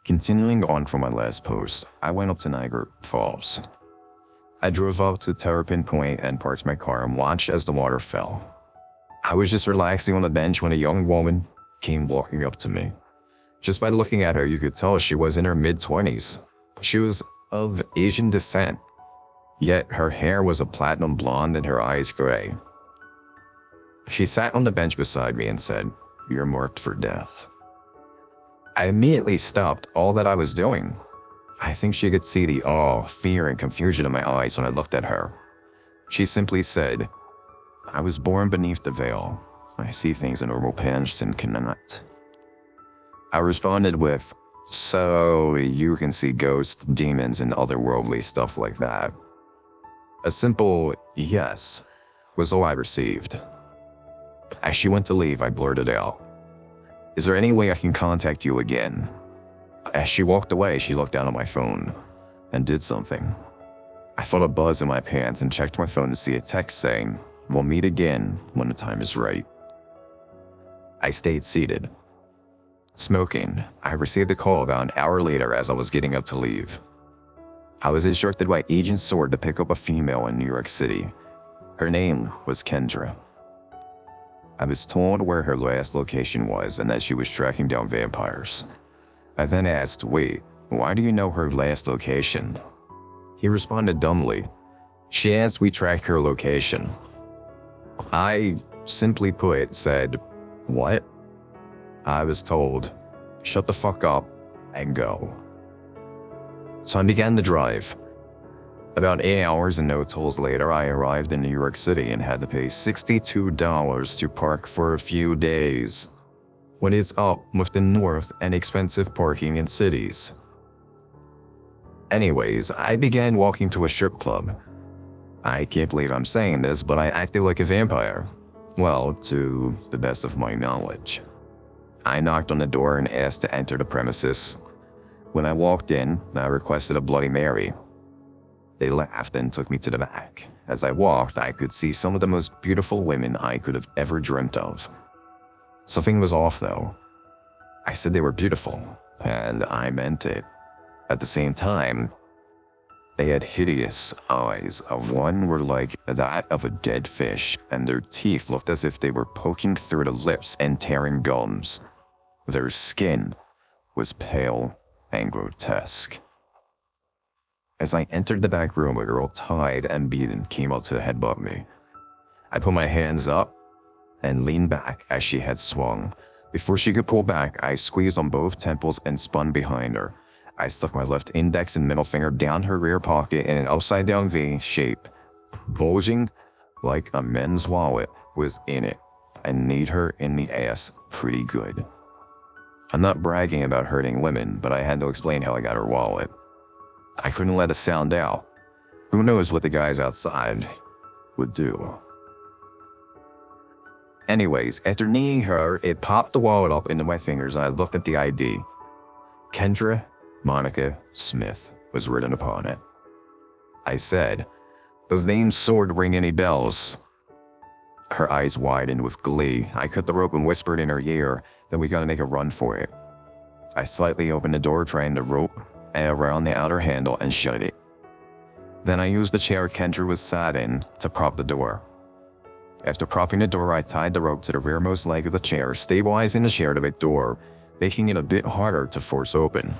Continuing on from my last post, I went up to Niagara Falls. I drove up to Terrapin Point and parked my car and watched as the water fell. I was just relaxing on the bench when a young woman came walking up to me. Just by looking at her, you could tell she was in her mid-20s. She was of Asian descent, yet her hair was a platinum blonde and her eyes gray. She sat on the bench beside me and said, "You're marked for death." I immediately stopped all that I was doing. I think she could see the awe, fear, and confusion in my eyes when I looked at her. She simply said, "I was born beneath the veil. I see things a normal person cannot." I responded with, "So you can see ghosts, demons, and otherworldly stuff like that?" A simple yes was all I received. As she went to leave, I blurted out, "Is there any way I can contact you again?" As she walked away, she looked down at my phone and did something. I felt a buzz in my pants and checked my phone to see a text saying, "We'll meet again when the time is right." I stayed seated, smoking. I received a call about an hour later as I was getting up to leave. I was instructed by Agent Sword to pick up a female in New York City. Her name was Kendra. I was told where her last location was and that she was tracking down vampires. I then asked, "Wait, why do you know her last location?" He responded dumbly, "She asked we track her location." I, simply put, said, "What?" I was told, "Shut the fuck up and go." So I began the drive. About 8 hours and no tolls later, I arrived in New York City and had to pay $62 to park for a few days. What is up with the north and expensive parking in cities? Anyways, I began walking to a strip club. I can't believe I'm saying this, but I acted like a vampire. Well, to the best of my knowledge. I knocked on the door and asked to enter the premises. When I walked in, I requested a Bloody Mary. They laughed and took me to the back. As I walked, I could see some of the most beautiful women I could have ever dreamt of. Something was off though. I said they were beautiful, and I meant it. At the same time, they had hideous eyes. One were like that of a dead fish, and their teeth looked as if they were poking through the lips and tearing gums. Their skin was pale and grotesque. As I entered the back room, a girl tied and beaten came up to headbutt me. I put my hands up and leaned back as she had swung. Before she could pull back, I squeezed on both temples and spun behind her. I stuck my left index and middle finger down her rear pocket in an upside-down V shape. Bulging like a men's wallet was in it. I kneed her in the ass pretty good. I'm not bragging about hurting women, but I had to explain how I got her wallet. I couldn't let a sound out. Who knows what the guys outside would do. Anyways, after kneeing her, it popped the wallet up into my fingers and I looked at the ID. Kendra Monica Smith was written upon it. I said, "Does name's Sword ring any bells?" Her eyes widened with glee. I cut the rope and whispered in her ear that we gotta make a run for it. I slightly opened the door, trying to rope around the outer handle and shut it. Then I used the chair Kendra was sat in to prop the door. After propping the door, I tied the rope to the rearmost leg of the chair, stabilizing the chair to the door, making it a bit harder to force open.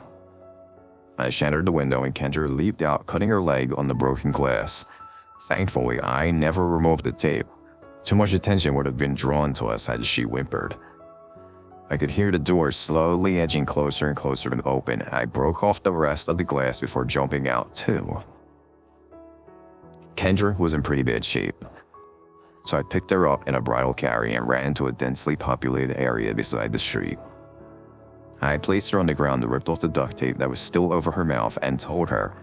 I shattered the window and Kendra leaped out, cutting her leg on the broken glass. Thankfully, I never removed the tape. Too much attention would have been drawn to us had she whimpered. I could hear the door slowly edging closer and closer to open. I broke off the rest of the glass before jumping out too. Kendra was in pretty bad shape, so I picked her up in a bridal carry and ran to a densely populated area beside the street. I placed her on the ground and ripped off the duct tape that was still over her mouth and told her,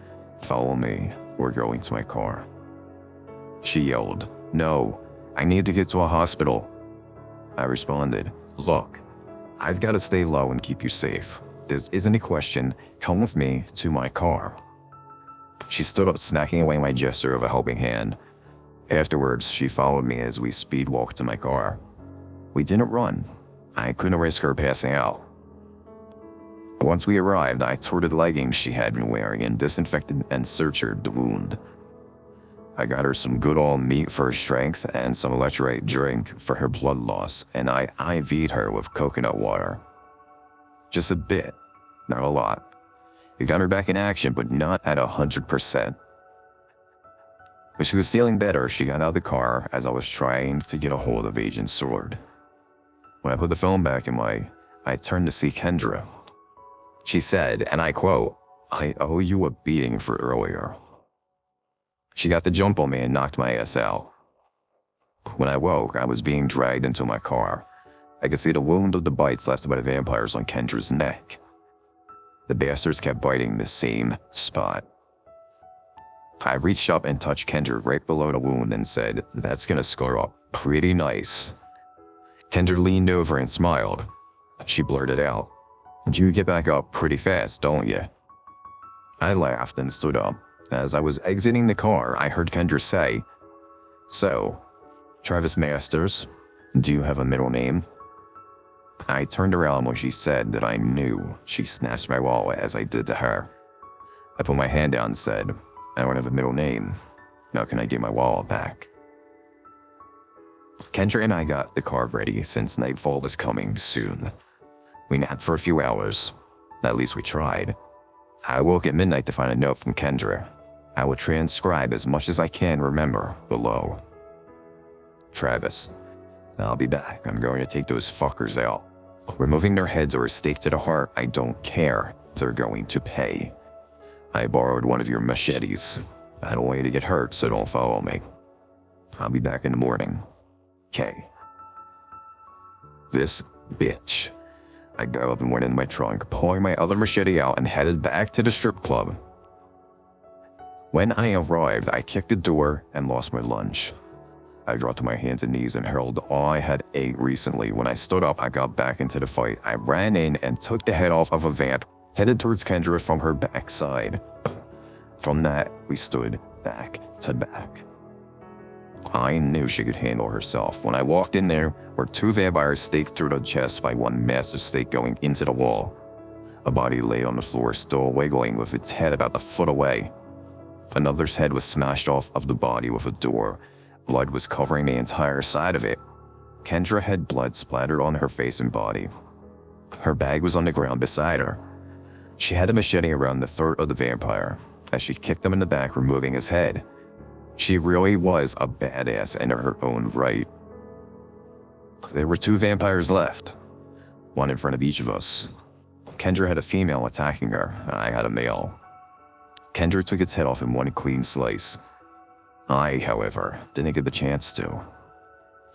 "Follow me, we're going to my car." She yelled, "No, I need to get to a hospital." I responded, "Look, I've got to stay low and keep you safe. This isn't a question. Come with me to my car." She stood up, snacking away my gesture of a helping hand. Afterwards, she followed me as we speed walked to my car. We didn't run. I couldn't risk her passing out. Once we arrived, I tore the leggings she had been wearing and disinfected and sutured the wound. I got her some good old meat for her strength and some electrolyte drink for her blood loss, and I IV'd her with coconut water. Just a bit, not a lot. It got her back in action, but not at 100%. When she was feeling better, she got out of the car as I was trying to get a hold of Agent Sword. When I put the phone back in I turned to see Kendra. She said, and I quote, "I owe you a beating for earlier." She got the jump on me and knocked my ass out. When I woke, I was being dragged into my car. I could see the wound of the bites left by the vampires on Kendra's neck. The bastards kept biting the same spot. I reached up and touched Kendra right below the wound and said, "That's gonna scar up pretty nice." Kendra leaned over and smiled. She blurted out, "You get back up pretty fast, don't you?" I laughed and stood up. As I was exiting the car, I heard Kendra say, "So, Travis Masters, do you have a middle name?" I turned around when she said that I knew. She snatched my wallet as I did to her. I put my hand down and said, "I don't have a middle name. Now can I get my wallet back?" Kendra and I got the car ready since nightfall was coming soon. We napped for a few hours. At least we tried. I woke at midnight to find a note from Kendra. I will transcribe as much as I can remember below. "Travis, I'll be back. I'm going to take those fuckers out. Removing their heads or a stake to the heart, I don't care. They're going to pay. I borrowed one of your machetes. I don't want you to get hurt, so don't follow me. I'll be back in the morning. K." This bitch. I got up and went in my trunk, pulling my other machete out and headed back to the strip club. When I arrived, I kicked the door and lost my lunch. I dropped to my hands and knees and hurled all I had ate recently. When I stood up, I got back into the fight. I ran in and took the head off of a vamp, headed towards Kendra from her backside. From that, we stood back to back. I knew she could handle herself. When I walked in, there were two vampires staked through the chest by one massive stake going into the wall. A body lay on the floor, still wiggling with its head about a foot away. Another's head was smashed off of the body with a door. Blood was covering the entire side of it. Kendra had blood splattered on her face and body. Her bag was on the ground beside her. She had a machete around the throat of the vampire as she kicked him in the back, removing his head. She really was a badass in her own right. There were two vampires left, one in front of each of us. Kendra had a female attacking her, I had a male. Kendra took its head off in one clean slice. I, however, didn't get the chance to.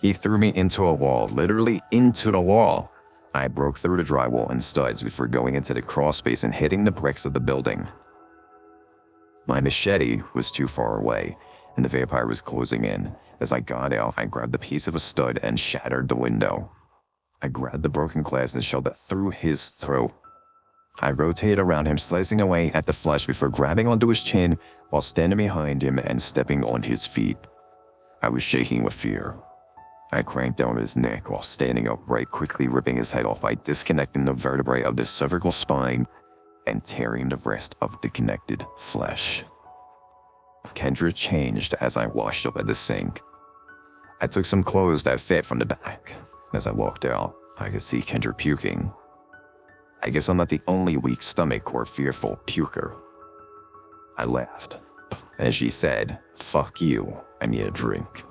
He threw me into a wall, literally into the wall. I broke through the drywall and studs before going into the crawl space and hitting the bricks of the building. My machete was too far away, and the vampire was closing in. As I got out, I grabbed a piece of a stud and shattered the window. I grabbed the broken glass and shoved it through his throat. I rotated around him, slicing away at the flesh before grabbing onto his chin while standing behind him and stepping on his feet. I was shaking with fear. I cranked down his neck while standing upright, quickly ripping his head off by disconnecting the vertebrae of the cervical spine and tearing the rest of the connected flesh. Kendra changed as I washed up at the sink. I took some clothes that fit from the back. As I walked out, I could see Kendra puking. I guess I'm not the only weak stomach or fearful puker. I laughed. As she said, "Fuck you, I need a drink."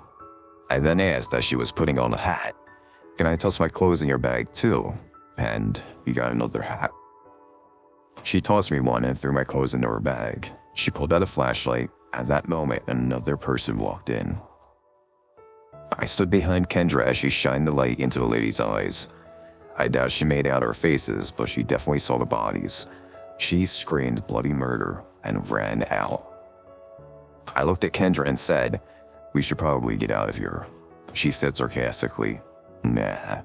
I then asked as she was putting on a hat, "Can I toss my clothes in your bag too? And you got another hat?" She tossed me one and threw my clothes into her bag. She pulled out a flashlight. At that moment, another person walked in. I stood behind Kendra as she shined the light into the lady's eyes. I doubt she made out our faces, but she definitely saw the bodies. She screamed bloody murder and ran out. I looked at Kendra and said, "We should probably get out of here." She said sarcastically, "Nah."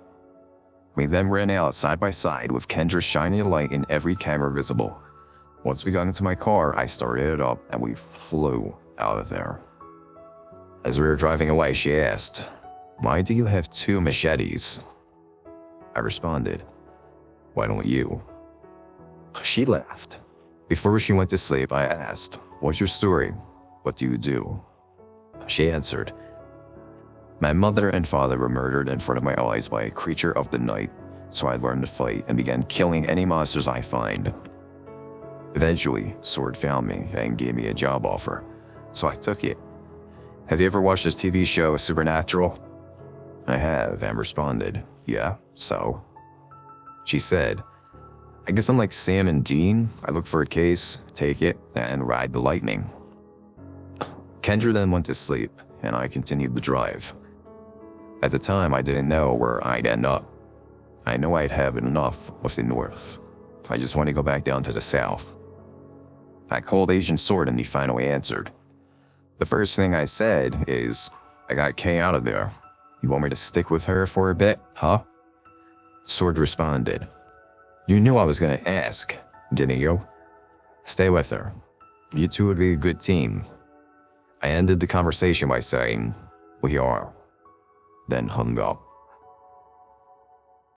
We then ran out side by side with Kendra shining a light in every camera visible. Once we got into my car, I started it up and we flew out of there. As we were driving away, she asked, "Why do you have two machetes?" I responded, "Why don't you?" She laughed. Before she went to sleep, I asked, "What's your story? What do you do?" She answered, "My mother and father were murdered in front of my eyes by a creature of the night, so I learned to fight and began killing any monsters I find. Eventually, Sword found me and gave me a job offer, so I took it. Have you ever watched this TV show, Supernatural?" I have, and responded, "Yeah, so?" She said, "I guess I'm like Sam and Dean. I look for a case, take it, and ride the lightning." Kendra then went to sleep, and I continued the drive. At the time, I didn't know where I'd end up. I know I'd have enough with the north. I just want to go back down to the south. I called Agent Sword and he finally answered. The first thing I said is, "I got Kay out of there. You want me to stick with her for a bit, huh?" Sword responded, "You knew I was going to ask, didn't you? Stay with her. You two would be a good team." I ended the conversation by saying, "We are," then hung up.